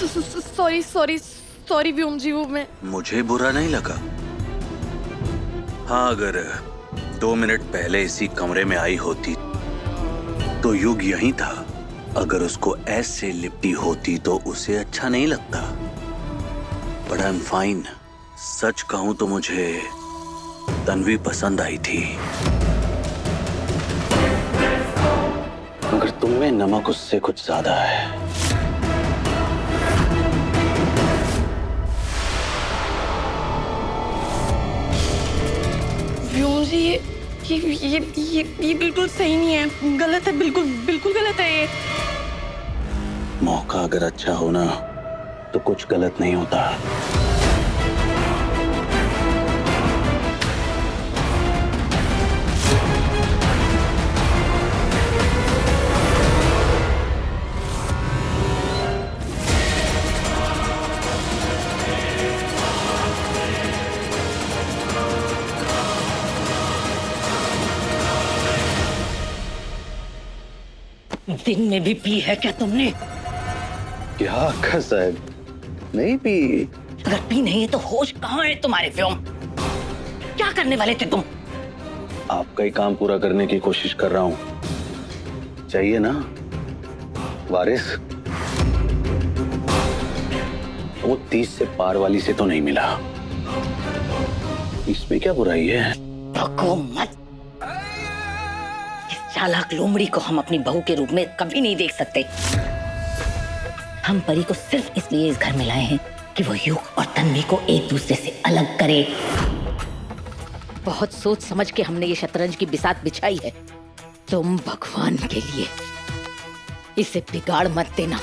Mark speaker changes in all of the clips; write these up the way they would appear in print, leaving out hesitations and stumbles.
Speaker 1: Sorry sorry sorry व्योम जी, वो मैं
Speaker 2: मुझे बुरा नहीं लगा। हाँ, अगर 2 मिनट पहले इसी कमरे में आई होती तो युग यहीं था। अगर उसको ऐसे लिपटी होती तो उसे अच्छा नहीं लगता। But I am fine. सच कहूं तो मुझे तन्वी पसंद आई थी, मगर तुम में नमक उससे कुछ ज्यादा है।
Speaker 1: व्योम जी, ये बिल्कुल सही नहीं है, गलत है, बिल्कुल बिल्कुल गलत है ये।
Speaker 2: मौका अगर अच्छा हो ना तो कुछ गलत नहीं होता।
Speaker 3: दिन में भी पी है क्या तुमने?
Speaker 2: क्या आका साहब, नहीं पी।
Speaker 3: अगर पी नहीं है तो होश कहाँ है तुम्हारे व्योम? क्या करने वाले थे तुम?
Speaker 2: आपका ही काम पूरा करने की कोशिश कर रहा हूं। चाहिए ना वारिस? वो 30 से पार वाली से तो नहीं मिला, इसमें क्या बुराई है?
Speaker 3: भको मत। इस चालाक लोमड़ी को हम अपनी बहू के रूप में कभी नहीं देख सकते। हम परी को सिर्फ इसलिए इस घर में लाए हैं कि वो युग और तन्वी को एक दूसरे से अलग करे। बहुत सोच समझ के हमने ये शतरंज की बिसात बिछाई है। तुम भगवान के लिए इसे बिगाड़ मत देना।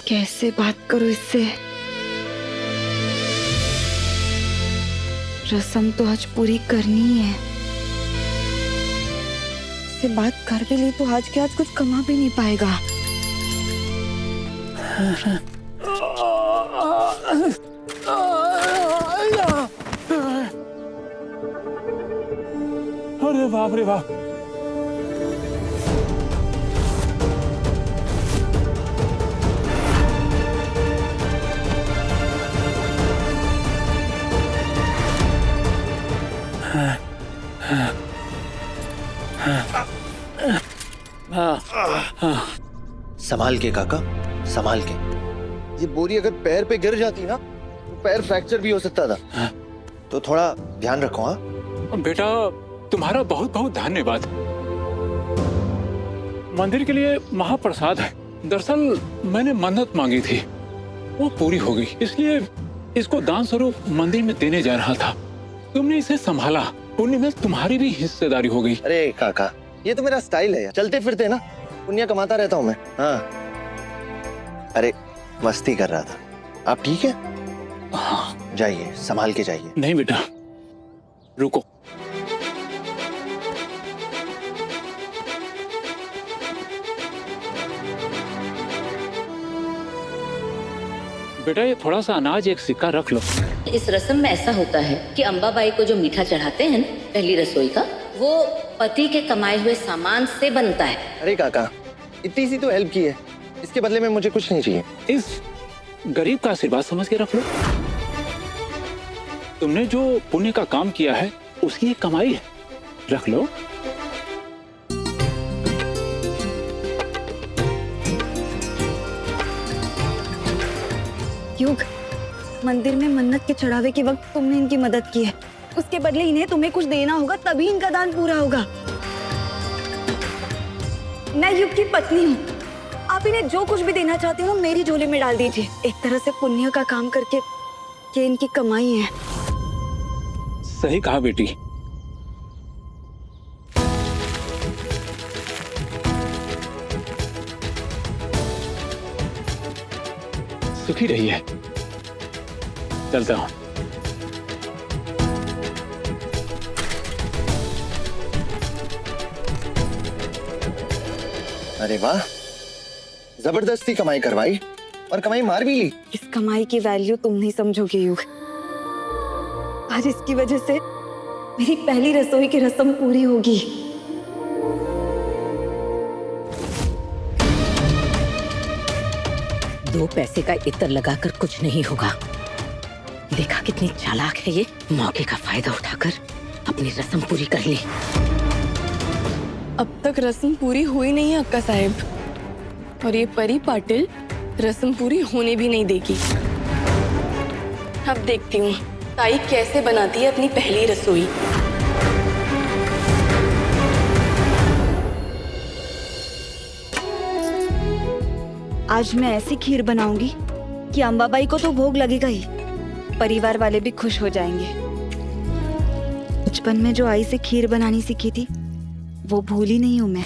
Speaker 1: कैसे बात करूं इससे? रस्म तो आज पूरी करनी है। इससे बात कर भी ली तो आज के आज कुछ कमा भी नहीं पाएगा।
Speaker 4: अरे बाप रे बाप।
Speaker 5: संभाल के काका, संभाल के। ये बोरी अगर पैर पे गिर जाती ना तो पैर फ्रैक्चर भी हो सकता था। तो थोड़ा ध्यान रखो। हाँ
Speaker 4: बेटा, तुम्हारा बहुत बहुत धन्यवाद। मंदिर के लिए महाप्रसाद है। दरअसल मैंने मन्नत मांगी थी, वो पूरी हो गई, इसलिए इसको दान स्वरूप मंदिर में देने जा रहा था। तुमने इसे संभाला, पुण्य में तुम्हारी भी हिस्सेदारी हो गई।
Speaker 5: अरे काका, ये तो मेरा स्टाइल है, चलते फिरते ना पुण्य कमाता रहता हूँ मैं। हाँ, अरे मस्ती कर रहा था। आप ठीक है? हाँ, जाइए, संभाल के जाइए।
Speaker 4: नहीं बेटा, रुको। बेटा, ये थोड़ा सा अनाज, एक सिक्का रख लो।
Speaker 3: इस रस्म में ऐसा होता है कि अंबाबाई को जो मीठा चढ़ाते हैं पहली रसोई का, वो पति के कमाए हुए सामान से बनता है।
Speaker 5: अरे काका, इतनी सी तो हेल्प की है, इसके बदले में मुझे कुछ नहीं चाहिए।
Speaker 4: इस गरीब का आशीर्वाद समझ के रख लो। तुमने जो पुण्य का काम किया है उसकी एक कमाई है, रख लो।
Speaker 1: युग, मंदिर में मन्नत के चढ़ावे के वक्त तुमने इनकी मदद की है, उसके बदले इन्हें तुम्हें कुछ देना होगा, तभी इनका दान पूरा होगा। मैं युग की पत्नी हूँ, आप इन्हें जो कुछ भी देना चाहते हो मेरी झोली में डाल दीजिए। एक तरह से पुण्य का काम करके ये इनकी कमाई है।
Speaker 4: सही कहा बेटी। सुखी रही है। चलता हूं।
Speaker 5: अरे वाह, जबरदस्ती कमाई करवाई। और कमाई मार भी ली।
Speaker 1: इस कमाई की वैल्यू तुम नहीं समझोगे युग। आज इसकी वजह से मेरी पहली रसोई की रस्म पूरी होगी।
Speaker 3: दो पैसे का इत्र लगाकर कुछ नहीं होगा। देखा कितनी चालाक है ये, मौके का फायदा उठाकर अपनी रस्म पूरी कर ली।
Speaker 6: अब तक रस्म पूरी हुई नहीं है अक्का साहिब, और ये परी पाटिल रस्म पूरी होने भी नहीं देगी। अब देखती हूँ ताई कैसे बनाती है अपनी पहली रसोई।
Speaker 1: आज मैं ऐसी खीर बनाऊंगी कि अंबाबाई को तो भोग लगेगा ही, परिवार वाले भी खुश हो जाएंगे। बचपन में जो आई से खीर बनानी सीखी थी वो भूली नहीं हूं मैं।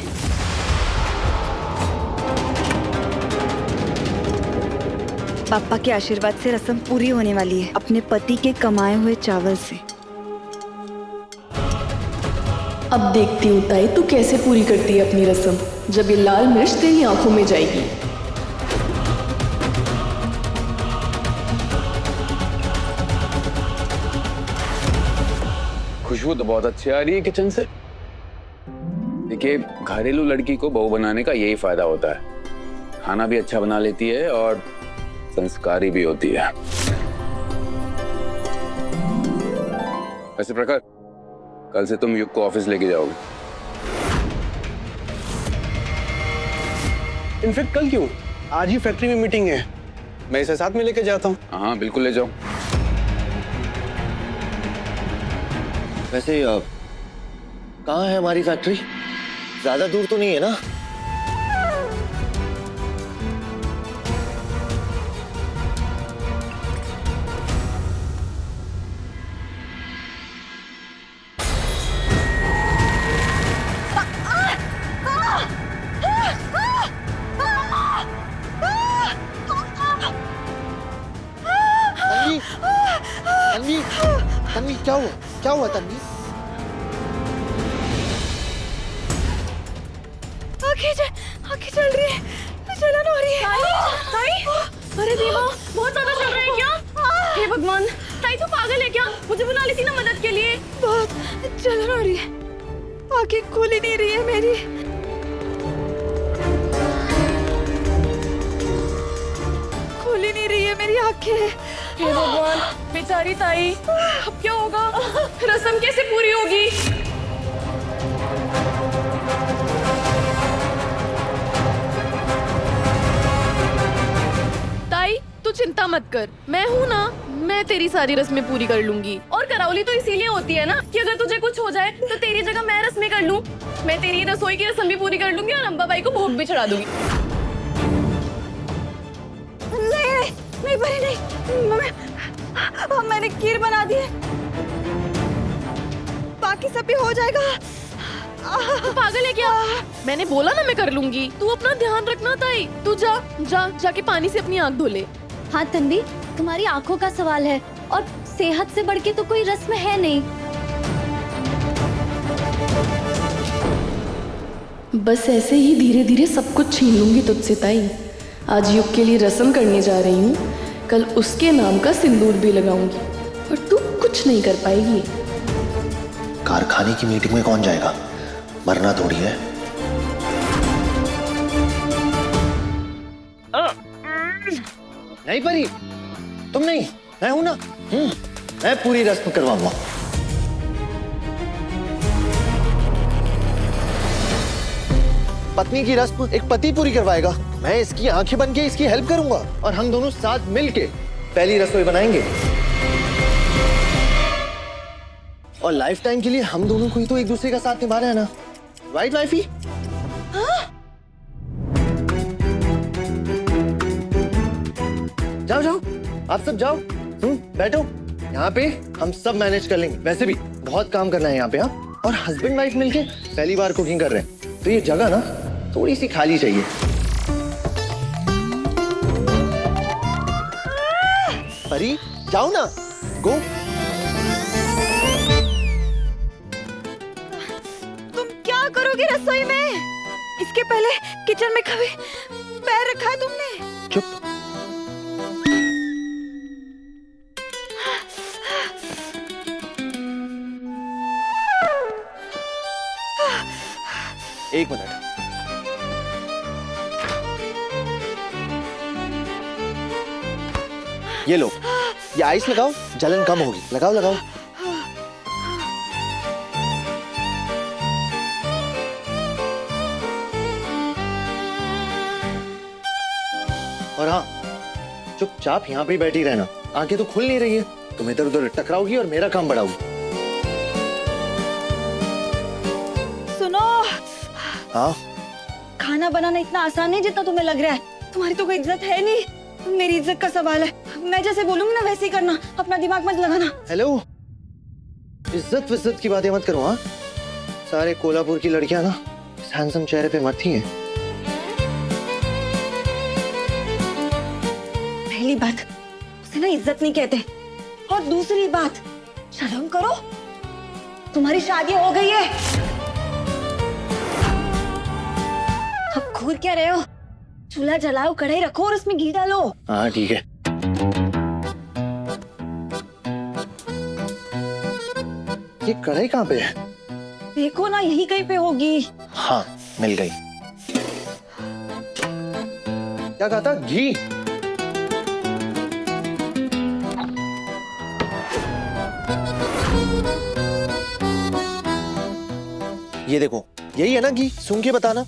Speaker 1: पापा के आशीर्वाद से रस्म पूरी होने वाली है, अपने पति के कमाए हुए चावल से।
Speaker 6: अब देखती हूँ ताई तू कैसे पूरी करती है अपनी रस्म, जब ये लाल मिर्च तेरी आंखों में जाएगी।
Speaker 7: खुशबू तो बहुत अच्छी आ रही है किचन से। देखिए, घरेलू लड़की को बहू बनाने का यही फायदा होता है, खाना भी अच्छा बना लेती है और संस्कारी भी होती है। वैसे प्रकार, कल से तुम युग को ऑफिस लेके जाओगे।
Speaker 8: इनफेक्ट कल क्यों, आज ही फैक्ट्री में मीटिंग है, मैं इसे साथ में लेके जाता हूँ।
Speaker 7: हाँ बिल्कुल ले जाओ।
Speaker 5: वैसे कहाँ है हमारी फैक्ट्री? ज्यादा दूर तो नहीं है ना? तन्वी, तन्वी, तन्वी क्या हुआ? क्या हुआ तन्वी?
Speaker 1: आंखें चल रही है, जलन हो रही है।
Speaker 6: अरे देवा, बहुत ज्यादा चल रहा है क्या? हे भगवान, ताई तू पागल है क्या? मुझे बुला ली थी ना मदद के लिए।
Speaker 1: बहुत जलन हो रही है, आंखें खुल ही नहीं रही है मेरी। खुल ही नहीं रही है मेरी आंखें।
Speaker 6: हे भगवान, बेचारी ताई, अब क्या होगा? रस्म कैसे पूरी होगी? ताई तू चिंता मत कर, मैं हूँ ना, मैं तेरी सारी रस्में पूरी कर लूंगी। और करावली तो इसीलिए होती है ना कि अगर तुझे कुछ हो जाए तो तेरी जगह मैं रस्में कर लूं। मैं तेरी रसोई की रस्म भी पूरी कर लूंगी और अंबाबाई को भोग भी चढ़ा दूंगी।
Speaker 1: नहीं परी नहीं, मैंने खीर बना दी है, बाकी सब भी हो जाएगा।
Speaker 6: तू पागल है क्या? मैंने बोला ना मैं कर लूंगी, तू अपना ध्यान रखना ताई। तू जाके पानी से अपनी आंख धो ले।
Speaker 9: हाँ तन्वी, तुम्हारी आंखों का सवाल है और सेहत से बढ़ के तो कोई रस्म है नहीं।
Speaker 6: बस ऐसे ही धीरे धीरे सब कुछ छीन लूंगी तुझसे ताई। आज युग के लिए रस्म करने जा रही हूँ, कल उसके नाम का सिंदूर भी लगाऊंगी और तू कुछ नहीं कर पाएगी।
Speaker 5: कारखाने की मीटिंग में कौन जाएगा? मरना थोड़ी है। नहीं परी, तुम नहीं, मैं हूं ना। मैं पूरी रस्म करवाऊंगा। पत्नी की रस्म एक पति पूरी करवाएगा। मैं इसकी आंखें बन के इसकी हेल्प करूंगा और हम दोनों साथ मिलके पहली रसोई बनाएंगे। और लाइफ टाइम के लिए हम दोनों को ही तो एक दूसरे का साथ निभाना है ना, राइट वाइफी? जाओ जाओ, आप सब जाओ, बैठो। यहाँ पे हम सब मैनेज कर लेंगे। वैसे भी बहुत काम करना है यहाँ पे। हाँ, और हस्बैंड वाइफ मिलके पहली बार कुकिंग कर रहे हैं, तो ये जगह ना थोड़ी सी खाली चाहिए। परी जाओ ना, गो।
Speaker 1: तुम क्या करोगे रसोई में? इसके पहले किचन में कभी पैर रखा है तुमने?
Speaker 5: चुप, एक मिनट। ये लो, ये आइस लगाओ, जलन कम होगी। लगाओ लगाओ। और हाँ, चुपचाप यहाँ पे ही बैठी रहना। आंखें तो खुल नहीं रही है, तुम इधर उधर टकराओगी और मेरा काम बढ़ाओगी।
Speaker 1: सुनो,
Speaker 5: हाँ
Speaker 1: खाना बनाना इतना आसान नहीं जितना तुम्हें लग रहा है। तुम्हारी तो कोई इज्जत है नहीं, मेरी इज्जत का सवाल है। मैं जैसे बोलूंगी ना वैसे ही करना, अपना दिमाग मत लगाना।
Speaker 5: हेलो, इज्जत विज्जत की बातें मत करो। हाँ, सारे कोल्हापुर की लड़कियां ना इस हैंडसम चेहरे पे मरती हैं।
Speaker 1: पहली बात, उसे ना इज्जत नहीं कहते, और दूसरी बात, शर्म करो, तुम्हारी शादी हो गई है। अब घूर क्या रहे हो? चूल्हा जलाओ, कढ़ाई रखो और उसमें घी डालो।
Speaker 5: हाँ ठीक है। ये कढ़ाई कहाँ पे है?
Speaker 1: देखो ना, यही कहीं पे होगी।
Speaker 5: हाँ, मिल गई। क्या कहा था? घी? ये देखो, यही है ना घी? सूंघ के बताना,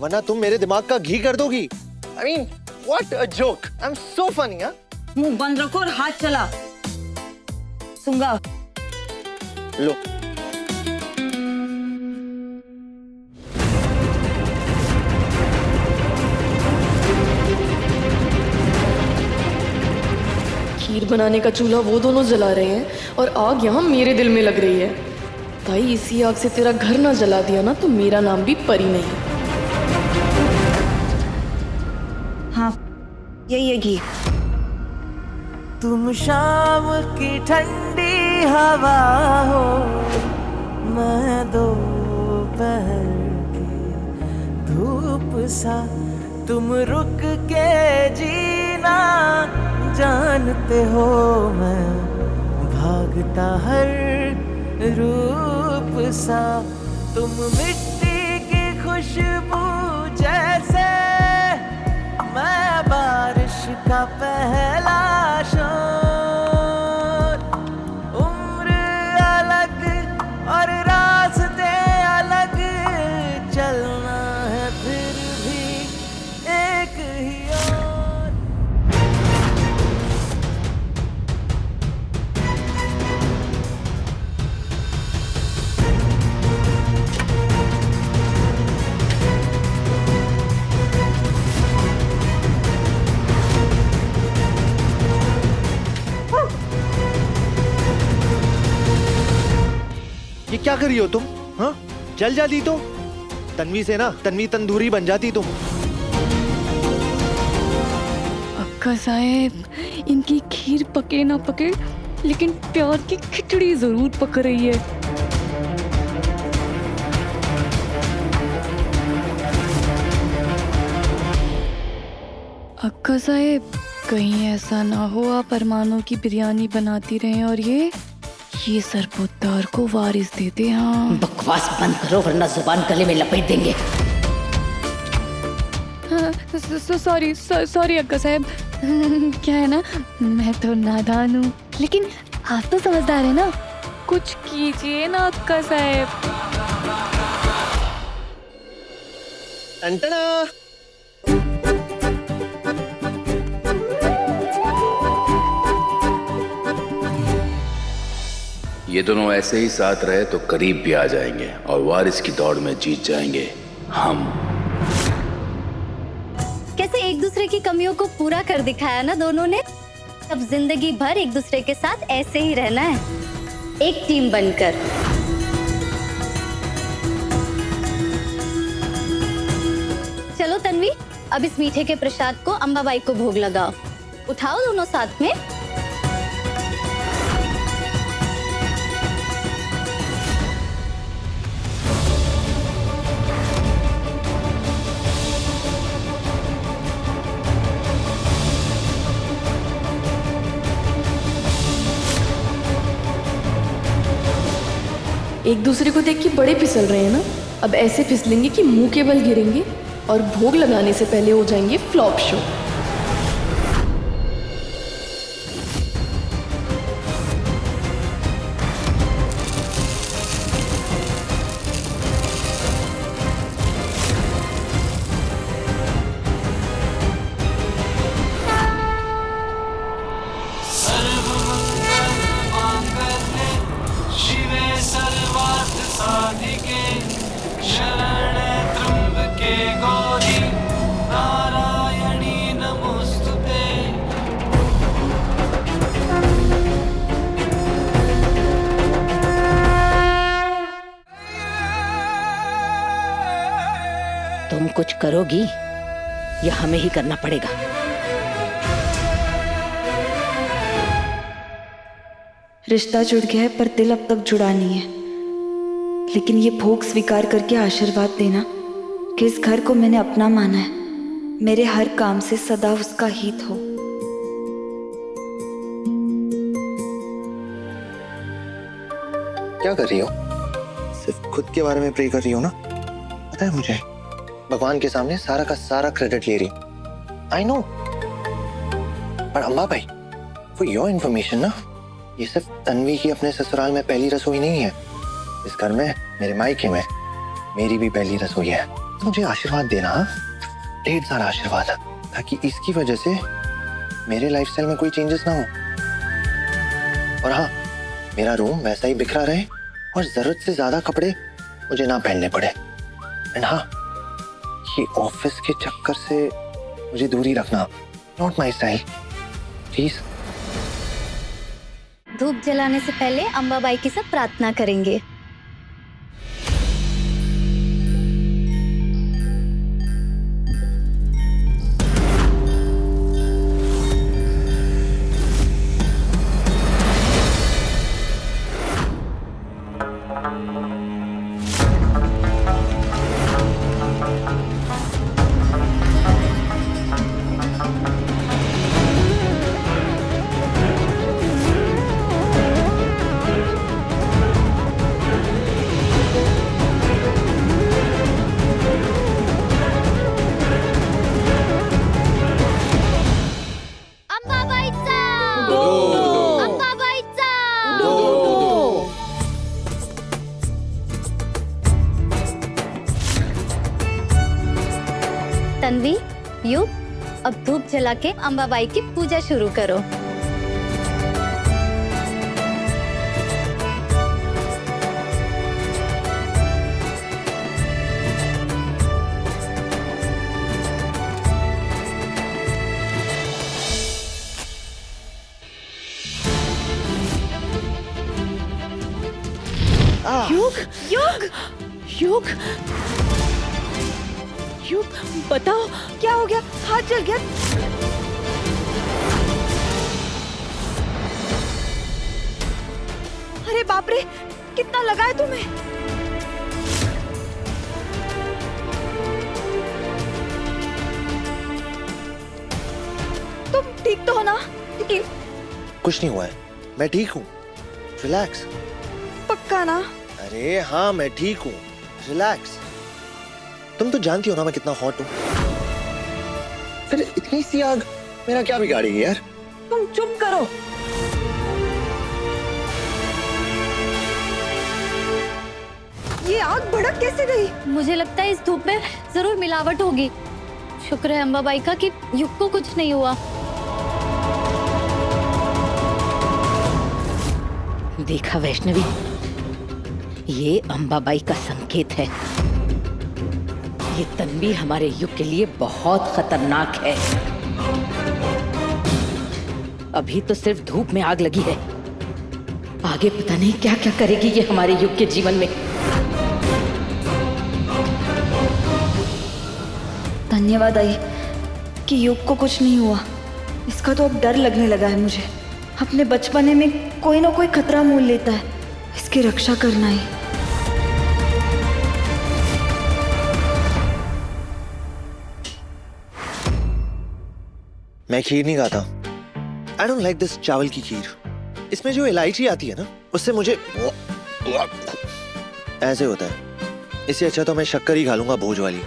Speaker 5: वरना तुम मेरे दिमाग का घी कर दोगी। I mean, what a joke! I'm so funny, हाँ?
Speaker 1: मुंह बंद रखो और हाथ चला। सूंघा।
Speaker 5: लो।
Speaker 6: खीर बनाने का चूल्हा वो दोनों जला रहे हैं और आग यहाँ मेरे दिल में लग रही है। भाई, इसी आग से तेरा घर ना जला दिया ना तो मेरा नाम भी परी नहीं।
Speaker 1: हाँ, यही है घी।
Speaker 10: तुम शाम की ठंडी हवा हो, मैं दोपहर की धूप सा, तुम रुक के जीना जानते हो, मैं भागता हर रूप सा, तुम मिट्टी की खुशबू जैसे, मैं बारिश का पहला शोर, उम्र अलग और रास्ते अलग, चलना है फिर भी एक ही ओर।
Speaker 5: ये क्या कर रही हो तुम? हाँ, जल जाती तो तन्वी से ना, तन्वी तंदूरी बन जाती तुम।
Speaker 6: अक्का साहेब, इनकी खीर पके ना पके, लेकिन प्यार की खिचड़ी जरूर पक रही है। अक्का साहेब, कहीं ऐसा ना हो आप अरमानों की बिरयानी बनाती रहें और ये सरबुद्दार को वारिस देते। हाँ,
Speaker 3: बकवास बंद करो वरना जुबान गले में लपेट देंगे।
Speaker 6: सॉरी अक्का साहब। क्या है ना, मैं तो नादान हूँ, लेकिन आप तो समझदार है ना, कुछ कीजिए ना अक्का साहब।
Speaker 5: टंटना।
Speaker 7: ये दोनों ऐसे ही साथ रहे तो करीब भी आ जाएंगे और वारिस की दौड़ में जीत जाएंगे हम।
Speaker 9: कैसे एक दूसरे की कमियों को पूरा कर दिखाया ना दोनों ने। अब जिंदगी भर एक दूसरे के साथ ऐसे ही रहना है, एक टीम बनकर। चलो तन्वी, अब इस मीठे के प्रसाद को अंबाबाई को भोग लगाओ। उठाओ दोनों साथ में।
Speaker 6: एक दूसरे को देख के बड़े फिसल रहे हैं ना। अब ऐसे फिसलेंगे कि मुंह के बल गिरेंगे और भोग लगाने से पहले हो जाएंगे फ्लॉप शो।
Speaker 10: शिवे सर्वार्थ साधिके शरणे त्र्यंबके गौरी नारायणी नमोस्तुते।
Speaker 3: तुम कुछ करोगी या हमें ही करना पड़ेगा?
Speaker 1: रिश्ता जुड़ गया है पर दिल अब तक जुड़ा नहीं है। लेकिन ये भोग स्वीकार करके आशीर्वाद देना कि इस घर को मैंने अपना माना है, मेरे हर काम से सदा उसका हित हो।
Speaker 5: क्या कर रही हो? सिर्फ खुद के बारे में प्रे कर रही हो ना? पता है मुझे, भगवान के सामने सारा का सारा क्रेडिट ले रही हो। आई नो, पर अम्बा भाई, फॉर योर इन्फॉर्मेशन ना, ये सिर्फ तन्वी की अपने ससुराल में पहली रसोई नहीं है। इस घर में, मेरे मायके में, मेरी भी पहली रसोई है। तो मुझे आशीर्वाद देना, ढेर सारा आशीर्वाद, ताकि इसकी वजह से मेरे लाइफस्टाइल में कोई चेंजेस ना हो। और हाँ, मेरा रूम वैसा ही बिखरा रहे और जरूरत से ज्यादा कपड़े मुझे ना पहनने पड़े। एंड हाँ, ये ऑफिस के चक्कर से मुझे दूरी रखना, नॉट माई स्टाइल, प्लीज।
Speaker 9: धूप जलाने से पहले अंबाबाई के साथ प्रार्थना करेंगे। तन्वी, यू अब धूप जला के अंबाबाई की पूजा शुरू करो।
Speaker 1: युग, युग, युग, युग, बताओ क्या हो गया? हाथ जल गया? अरे बाप रे, कितना लगा है तुम्हें? तुम ठीक तो हो ना?
Speaker 5: कुछ नहीं हुआ है, मैं ठीक हूँ, रिलैक्स।
Speaker 1: पक्का ना?
Speaker 5: अरे हाँ, मैं ठीक हूँ, रिलैक्स। तुम तो जानती हो ना मैं कितना हॉट हूँ। फिर इतनी सी आग मेरा क्या बिगाड़ेगी यार?
Speaker 1: तुम चुप करो। ये आग भड़क कैसे गई?
Speaker 9: मुझे लगता है इस धूप में जरूर मिलावट होगी। शुक्र है अंबाबाई का कि युग को कुछ नहीं हुआ।
Speaker 3: देखा वैष्णवी, ये अंबाबाई का संकेत है। ये तन्वी हमारे युग के लिए बहुत खतरनाक है। अभी तो सिर्फ धूप में आग लगी है, आगे पता नहीं क्या क्या करेगी ये हमारे युग के जीवन में।
Speaker 1: धन्यवाद आई कि युग को कुछ नहीं हुआ। इसका तो अब डर लगने लगा है मुझे। अपने बचपने में कोई ना कोई खतरा मोल लेता है, इसकी रक्षा करना ही।
Speaker 5: मैं खीर नहीं खाता। I don't like this चावल की खीर। इसमें जो इलायची आती है ना, उससे मुझे ऐसे होता है। इससे अच्छा तो मैं शक्कर ही खा लूंगा, भोज वाली।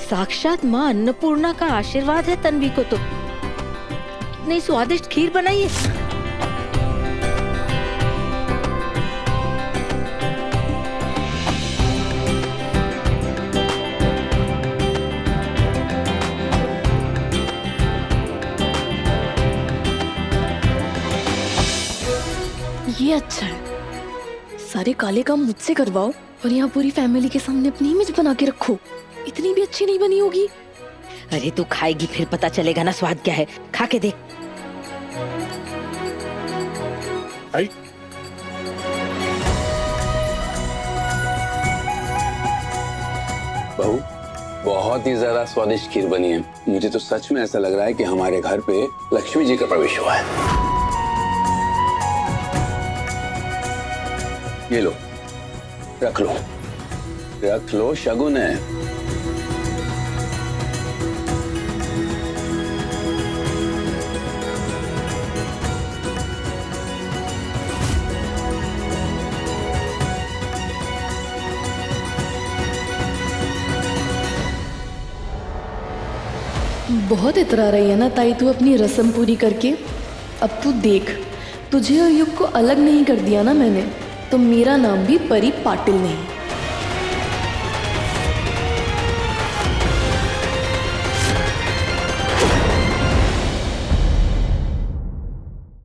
Speaker 3: साक्षात माँ अन्नपूर्णा का आशीर्वाद है तन्वी को तो। नहीं, स्वादिष्ट खीर बनाई है।
Speaker 6: ये अच्छा है, सारे काले काम मुझसे करवाओ और यहाँ पूरी फैमिली के सामने अपनी इमेज बना के रखो। इतनी भी अच्छी नहीं बनी होगी।
Speaker 3: अरे तू खाएगी फिर पता चलेगा ना स्वाद क्या है, खा के देख।
Speaker 4: आई
Speaker 7: बहू, बहुत ही ज्यादा स्वादिष्ट खीर बनी है। मुझे तो सच में ऐसा लग रहा है कि हमारे घर पे लक्ष्मी जी का प्रवेश हुआ है। ये लो, रख लो, रख लो, शगुन है।
Speaker 6: बहुत इतरा रही है ना ताई तू अपनी रस्म पूरी करके। अब तू देख, तुझे और युग को अलग नहीं कर दिया ना मैंने, तो मेरा नाम भी परी पाटिल नहीं।